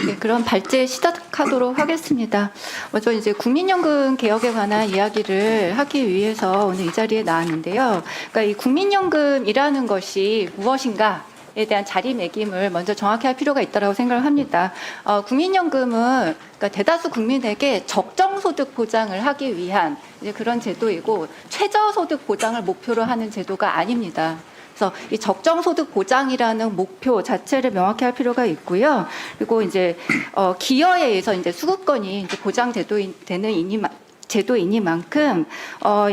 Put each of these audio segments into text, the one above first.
네, 그럼 발제 시작하도록 하겠습니다. 먼저 이제 국민연금 개혁에 관한 이야기를 하기 위해서 오늘 이 자리에 나왔는데요. 그러니까 이 국민연금이라는 것이 무엇인가에 대한 자리매김을 먼저 정확히 할 필요가 있다고 생각을 합니다. 국민연금은 그러니까 대다수 국민에게 적정소득 보장을 하기 위한 이제 그런 제도이고 최저소득 보장을 목표로 하는 제도가 아닙니다. 그래서 이 적정소득 보장이라는 목표 자체를 명확히 할 필요가 있고요. 그리고 이제 기여에 의해서 이제 수급권이 이제 보장되는 제도이니만큼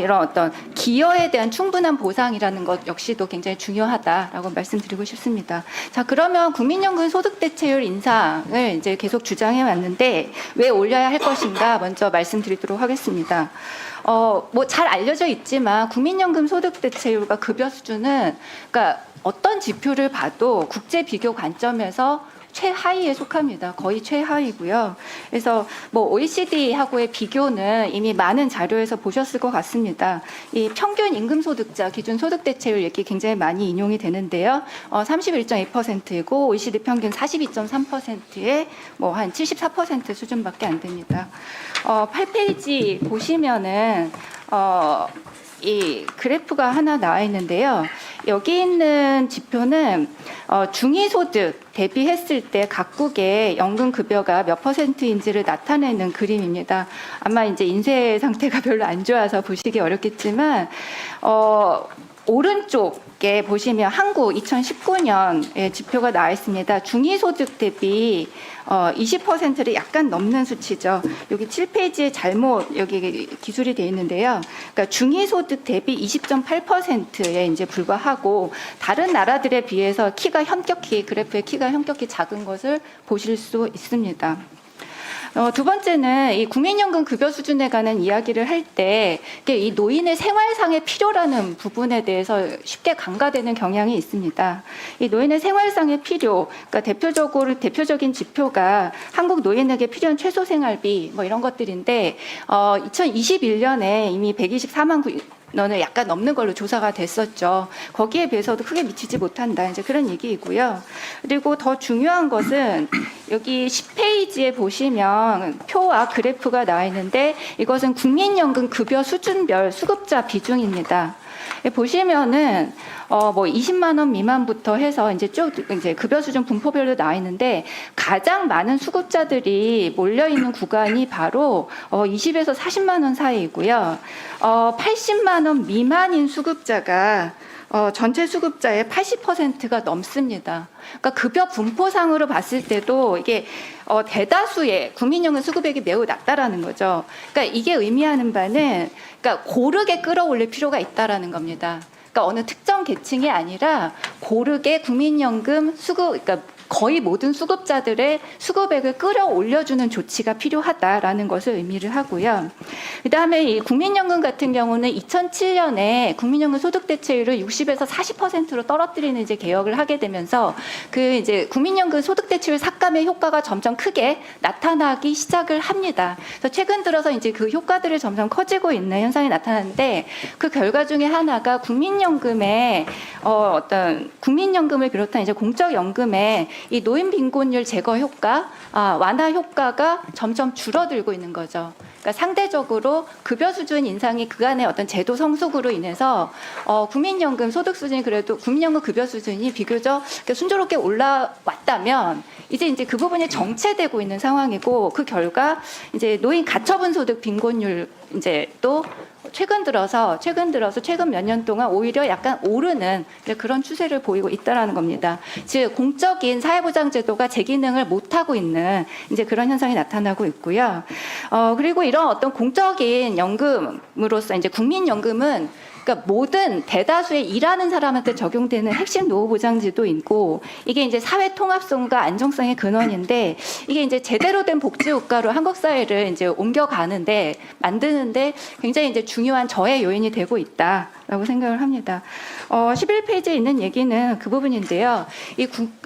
이런 어떤 기여에 대한 충분한 보상이라는 것 역시도 굉장히 중요하다라고 말씀드리고 싶습니다. 자, 그러면 국민연금 소득 대체율 인상을 이제 계속 주장해 왔는데 왜 올려야 할 것인가 먼저 말씀드리도록 하겠습니다. 뭐 잘 알려져 있지만 국민연금 소득 대체율과 급여 수준은 그러니까 어떤 지표를 봐도 국제 비교 관점에서 최하위에 속합니다. 거의 최하위고요. 그래서 뭐 OECD하고의 비교는 이미 많은 자료에서 보셨을 것 같습니다. 이 평균 임금 소득자 기준 소득 대체율 얘기 굉장히 많이 인용이 되는데요. 31.2%이고 OECD 평균 42.3%에 뭐 한 74% 수준밖에 안 됩니다. 8페이지 보시면은 이 그래프가 하나 나와 있는데요. 여기 있는 지표는 중위소득 대비했을 때 각국의 연금 급여가 몇 %인지를 나타내는 그림입니다. 아마 이제 인쇄 상태가 별로 안 좋아서 보시기 어렵겠지만 오른쪽에 보시면 한국 2019년의 지표가 나와 있습니다. 중위소득 대비 20%를 약간 넘는 수치죠. 여기 7페이지에 잘못 여기 기술이 되어 있는데요. 그러니까 중위소득 대비 20.8%에 이제 불과하고 다른 나라들에 비해서 그래프의 키가 현격히 작은 것을 보실 수 있습니다. 두 번째는 이 국민연금 급여 수준에 관한 이야기를 할 때 이 노인의 생활상의 필요라는 부분에 대해서 쉽게 간과되는 경향이 있습니다. 이 노인의 생활상의 필요, 그러니까 대표적인 지표가 한국 노인에게 필요한 최소 생활비 뭐 이런 것들인데 2021년에 이미 124만 원을 약간 넘는 걸로 조사가 됐었죠. 거기에 비해서도 크게 미치지 못한다. 이제 그런 얘기이고요. 그리고 더 중요한 것은 여기 10페이지에 보시면 표와 그래프가 나와 있는데 이것은 국민연금 급여 수준별 수급자 비중입니다. 보시면은 뭐 20만 원 미만부터 해서 이제 쭉 이제 급여 수준 분포별로 나와 있는데 가장 많은 수급자들이 몰려 있는 구간이 바로 20에서 40만 원 사이이고요. 80만 원 미만인 수급자가 전체 수급자의 80%가 넘습니다. 그러니까 급여 분포상으로 봤을 때도 이게 대다수의 국민연금 수급액이 매우 낮다라는 거죠. 그러니까 이게 의미하는 바는 그러니까 고르게 끌어올릴 필요가 있다라는 겁니다. 그러니까 어느 특정 계층이 아니라 고르게 국민연금 그러니까 거의 모든 수급자들의 수급액을 끌어올려주는 조치가 필요하다라는 것을 의미를 하고요. 그다음에 이 국민연금 같은 경우는 2007년에 국민연금 소득 대체율을 60에서 40%로 떨어뜨리는 이제 개혁을 하게 되면서 그 이제 국민연금 소득 대체율 삭감의 효과가 점점 크게 나타나기 시작을 합니다. 그래서 최근 들어서 이제 그 효과들이 점점 커지고 있는 현상이 나타나는데 그 결과 중에 하나가 국민연금의 국민연금을 비롯한 이제 공적연금에 이 노인 빈곤율 제거 효과, 완화 효과가 점점 줄어들고 있는 거죠. 그러니까 상대적으로 급여 수준 인상이 그간의 어떤 제도 성숙으로 인해서 국민연금 소득 수준이 그래도 국민연금 급여 수준이 비교적 순조롭게 올라왔다면 이제 그 부분이 정체되고 있는 상황이고 그 결과 이제 노인 가처분 소득 빈곤율 이제 또 최근 들어서 최근 몇 년 동안 오히려 약간 오르는 그런 추세를 보이고 있다라는 겁니다. 즉 공적인 사회보장제도가 제 기능을 못 하고 있는 이제 그런 현상이 나타나고 있고요. 그리고 이런 어떤 공적인 연금으로서 이제 국민연금은 그러니까 모든 대다수의 일하는 사람한테 적용되는 핵심 노후 보장제도 있고 이게 이제 사회 통합성과 안정성의 근원인데 이게 이제 제대로 된 복지 국가로 한국 사회를 이제 만드는데 굉장히 이제 중요한 저해 요인이 되고 있다라고 생각을 합니다. 11페이지에 있는 얘기는 그 부분인데요.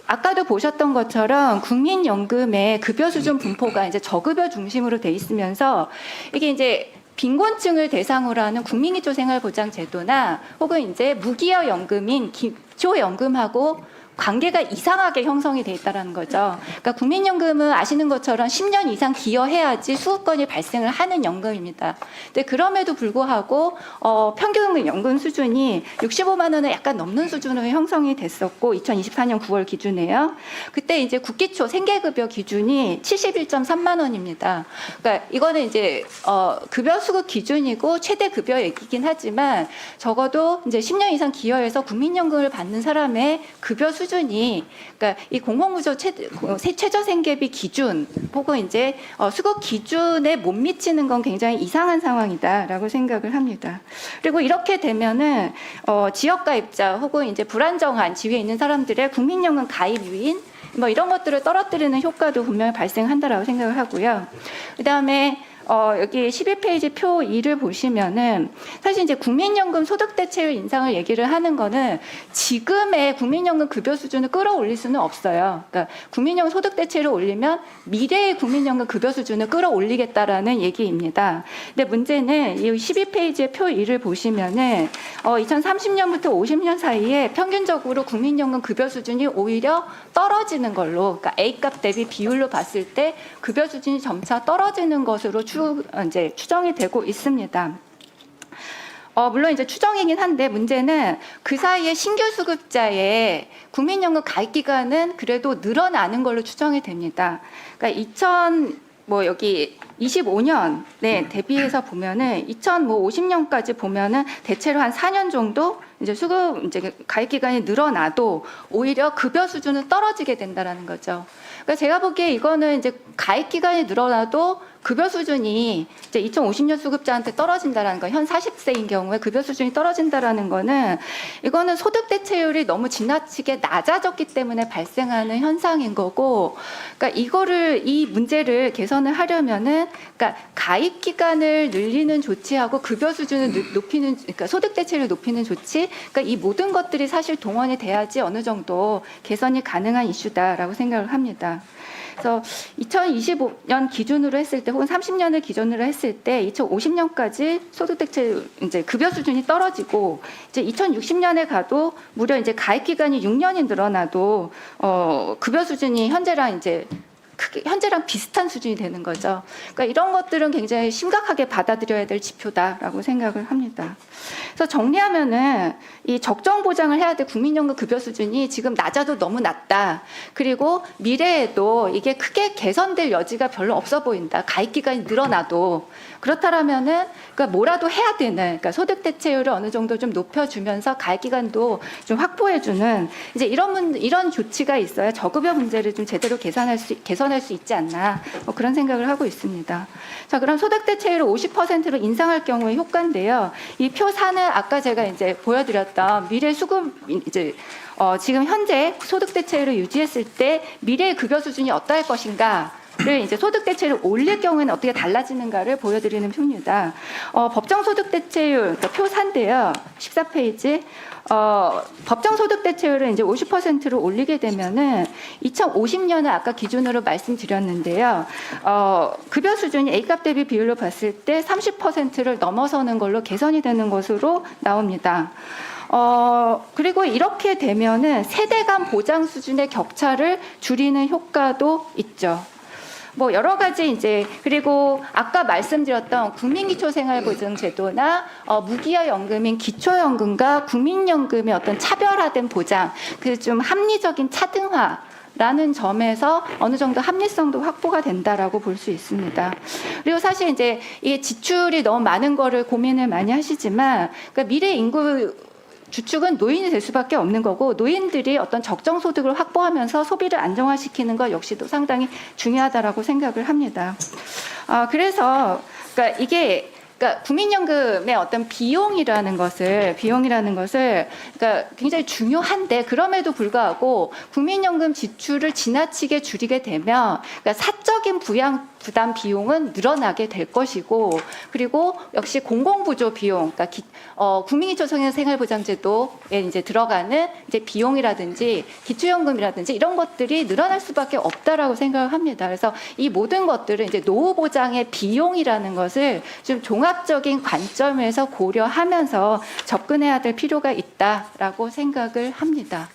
아까도 보셨던 것처럼 국민연금의 급여 수준 분포가 이제 저급여 중심으로 돼 있으면서 이게 이제 빈곤층을 대상으로 하는 국민기초생활보장제도나 혹은 이제 무기여 연금인 기초연금하고 관계가 이상하게 형성이 돼 있다는 거죠. 그러니까 국민연금은 아시는 것처럼 10년 이상 기여해야지 수급권이 발생을 하는 연금입니다. 근데 그럼에도 불구하고 평균 연금 수준이 65만 원을 약간 넘는 수준으로 형성이 됐었고 2024년 9월 기준에요. 그때 이제 국기초 생계급여 기준이 71.3만 원입니다. 그러니까 이거는 이제 급여 수급 기준이고 최대 급여 얘기긴 하지만 적어도 이제 10년 이상 기여해서 국민연금을 받는 사람의 급여 수준이 그러니까 이 공공부조 최저 생계비 기준 혹은 이제 수급 기준에 못 미치는 건 굉장히 이상한 상황이다라고 생각을 합니다. 그리고 이렇게 되면은 지역가입자 혹은 이제 불안정한 지위에 있는 사람들의 국민연금 가입 유인 뭐 이런 것들을 떨어뜨리는 효과도 분명히 발생한다라고 생각을 하고요. 그다음에 여기 12페이지 표 2를 보시면은 사실 이제 국민연금 소득 대체율 인상을 얘기를 하는 거는 지금의 국민연금 급여 수준을 끌어올릴 수는 없어요. 그러니까 국민연금 소득 대체율을 올리면 미래의 국민연금 급여 수준을 끌어올리겠다라는 얘기입니다. 근데 문제는 이 12페이지의 표 2를 보시면은 2030년부터 50년 사이에 평균적으로 국민연금 급여 수준이 오히려 떨어지는 걸로, 그러니까 A값 대비 비율로 봤을 때 급여 수준이 점차 떨어지는 것으로 이제 추정이 되고 있습니다. 물론 이제 추정이긴 한데 문제는 그 사이에 신규 수급자의 국민연금 가입 기간은 그래도 늘어나는 걸로 추정이 됩니다. 그러니까 여기 25년에 대비해서 보면은 2050년까지 보면은 대체로 한 4년 정도 이제 가입 기간이 늘어나도 오히려 급여 수준은 떨어지게 된다라는 거죠. 그러니까 제가 보기에 이거는 이제 가입 기간이 늘어나도 급여 수준이 이제 2050년 수급자한테 떨어진다라는 거, 현 40세인 경우에 급여 수준이 떨어진다라는 거는 이거는 소득 대체율이 너무 지나치게 낮아졌기 때문에 발생하는 현상인 거고, 그러니까 이 문제를 개선을 하려면은 그러니까 가입 기간을 늘리는 조치하고 급여 수준을 높이는, 그러니까 소득 대체율을 높이는 조치, 그러니까 이 모든 것들이 사실 동원이 돼야지 어느 정도 개선이 가능한 이슈다라고 생각을 합니다. 그래서 2025년 기준으로 했을 때 혹은 30년을 기준으로 했을 때 2050년까지 소득 대체율 이제 급여 수준이 떨어지고 이제 2060년에 가도 무려 이제 가입 기간이 6년이 늘어나도 급여 수준이 현재랑 비슷한 수준이 되는 거죠. 그러니까 이런 것들은 굉장히 심각하게 받아들여야 될 지표다라고 생각을 합니다. 그래서 정리하면은 이 적정 보장을 해야 될 국민연금 급여 수준이 지금 낮아도 너무 낮다. 그리고 미래에도 이게 크게 개선될 여지가 별로 없어 보인다. 가입 기간이 늘어나도 그렇다라면은 그러니까 뭐라도 해야 되는, 그러니까 소득 대체율을 어느 정도 좀 높여주면서 가입 기간도 좀 확보해주는 이제 이런 조치가 있어야 저급여 문제를 좀 제대로 개선할 수 있지 않나 그런 생각을 하고 있습니다. 자, 그럼 소득 대체율을 50%로 인상할 경우의 효과인데요. 이 표 4는 아까 제가 이제 보여드렸던 미래 수급 이제 지금 현재 소득 대체율을 유지했을 때 미래의 급여 수준이 어떠할 것인가를 이제 소득 대체율을 올릴 경우에는 어떻게 달라지는가를 보여드리는 표입니다. 법정 소득 대체율, 그러니까 표 4인데요. 14페이지. 법정 소득 대체율을 이제 50%로 올리게 되면은 2050년을 아까 기준으로 말씀드렸는데요. 급여 수준이 A값 대비 비율로 봤을 때 30%를 넘어서는 걸로 개선이 되는 것으로 나옵니다. 그리고 이렇게 되면은 세대 간 보장 수준의 격차를 줄이는 효과도 있죠. 뭐 여러 가지 이제 그리고 아까 말씀드렸던 국민기초생활보장제도나 무기여 연금인 기초연금과 국민연금의 어떤 차별화된 보장, 그 좀 합리적인 차등화. 라는 점에서 어느 정도 합리성도 확보가 된다라고 볼 수 있습니다. 그리고 사실 이제 이게 지출이 너무 많은 거를 고민을 많이 하시지만, 그러니까 미래 인구 주축은 노인이 될 수밖에 없는 거고 노인들이 어떤 적정 소득을 확보하면서 소비를 안정화시키는 것 역시도 상당히 중요하다라고 생각을 합니다. 그래서 그러니까 이게 그러니까 국민연금의 어떤 비용이라는 것을 그러니까 굉장히 중요한데 그럼에도 불구하고 국민연금 지출을 지나치게 줄이게 되면 그러니까 사적인 부담 비용은 늘어나게 될 것이고 그리고 역시 공공부조 비용, 그러니까 국민기초생활보장제도에 이제 들어가는 이제 비용이라든지 기초연금이라든지 이런 것들이 늘어날 수밖에 없다라고 생각을 합니다. 그래서 이 모든 것들은 이제 노후 보장의 비용이라는 것을 좀 종합적인 관점에서 고려하면서 접근해야 될 필요가 있다라고 생각을 합니다.